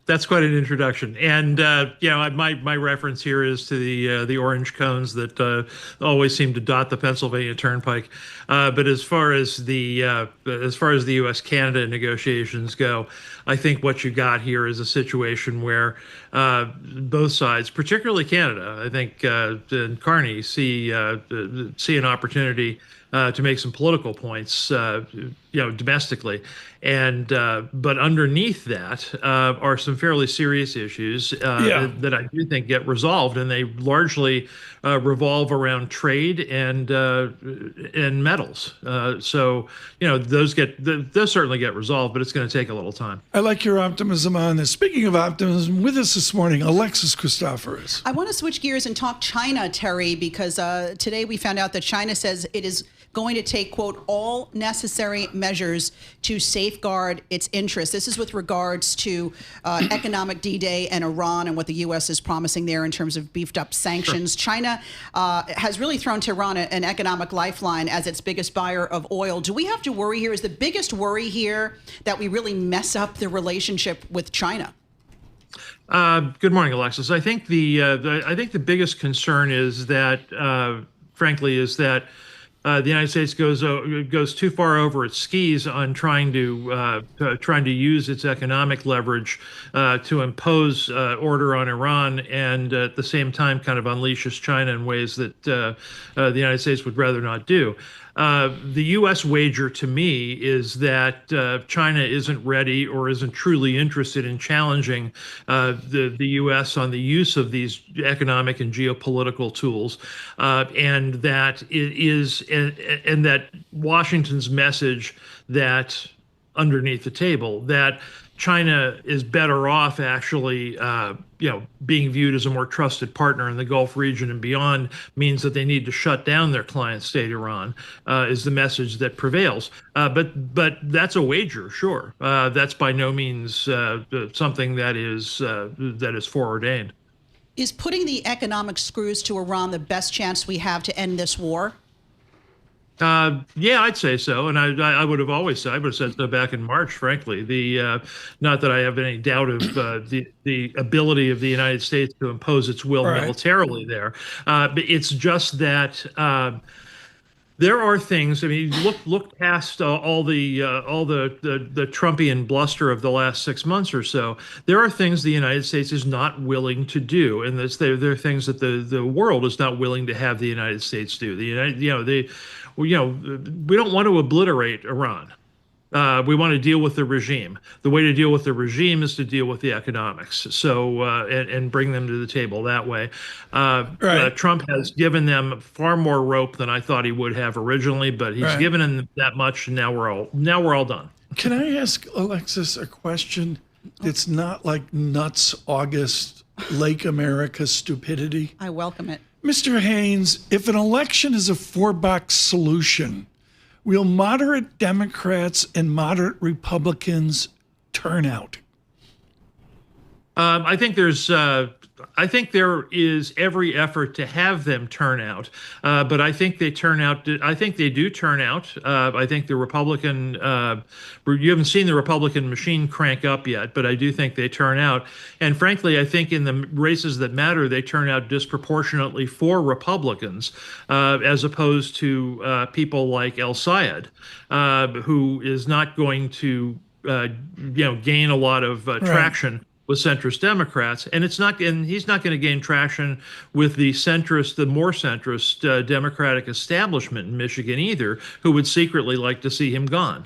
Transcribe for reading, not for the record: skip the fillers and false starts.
That's quite an introduction. And my reference here is to the orange cones that always seem to dot the Pennsylvania Turnpike. But as far as the U.S. Canada negotiations go, I think what you got here is a situation where both sides, particularly Canada, I think and Carney see an opportunity to make some political points, domestically, and but underneath that are some fairly serious issues Yeah. that I do think get resolved, and they largely revolve around trade and metals. So those certainly get resolved, but it's going to take a little time. I like your optimism on this. Speaking of optimism, with us this morning, Alexis Christoforous. I want to switch gears and talk China, Terry, because today we found out that China says it is going to take, quote, all necessary measures to safeguard its interests. This is with regards to economic D-Day and Iran and what the U.S. is promising there in terms of beefed up sanctions. Sure. China has really thrown Tehran an economic lifeline as its biggest buyer of oil. Do we have to worry here? Is the biggest worry here that we really mess up the relationship with China? Good morning, Alexis. I think the biggest concern is that, frankly, is that the United States goes too far over its skis on trying to use its economic leverage to impose order on Iran, and at the same time kind of unleashes China in ways that the United States would rather not do. The U.S. wager to me is that China isn't ready or isn't truly interested in challenging the U.S. on the use of these economic and geopolitical tools, and that that Washington's message that underneath the table that China is better off actually, being viewed as a more trusted partner in the Gulf region and beyond means that they need to shut down their client state, Iran, is the message that prevails. But that's a wager, sure. That's by no means something that is foreordained. Is putting the economic screws to Iran the best chance we have to end this war? Yeah, I'd say so, and I would have always said, I would have said so back in March. Frankly, not that I have any doubt of the ability of the United States to impose its will militarily there, but it's just that there are things. I mean, look past all the Trumpian bluster of the last 6 months or so. There are things the United States is not willing to do, and there are things that the world is not willing to have the United States do. We don't want to obliterate Iran. We want to deal with the regime. The way to deal with the regime is to deal with the economics. So and bring them to the table that way. Trump has given them far more rope than I thought he would have originally, but he's given them that much, and now we're all done. Can I ask Alexis a question? It's not like nuts August Lake America stupidity. I welcome it. Mr. Haines, if an election is a four-box solution, will moderate Democrats and moderate Republicans turn out? I think there is every effort to have them turn out, but I think they turn out. I think they do turn out. I think the Republican, you haven't seen the Republican machine crank up yet, but I do think they turn out. And frankly, I think in the races that matter, they turn out disproportionately for Republicans, as opposed to people like El Sayed, who is not going to, gain a lot of traction with centrist Democrats, and he's not going to gain traction with the more centrist Democratic establishment in Michigan either, who would secretly like to see him gone.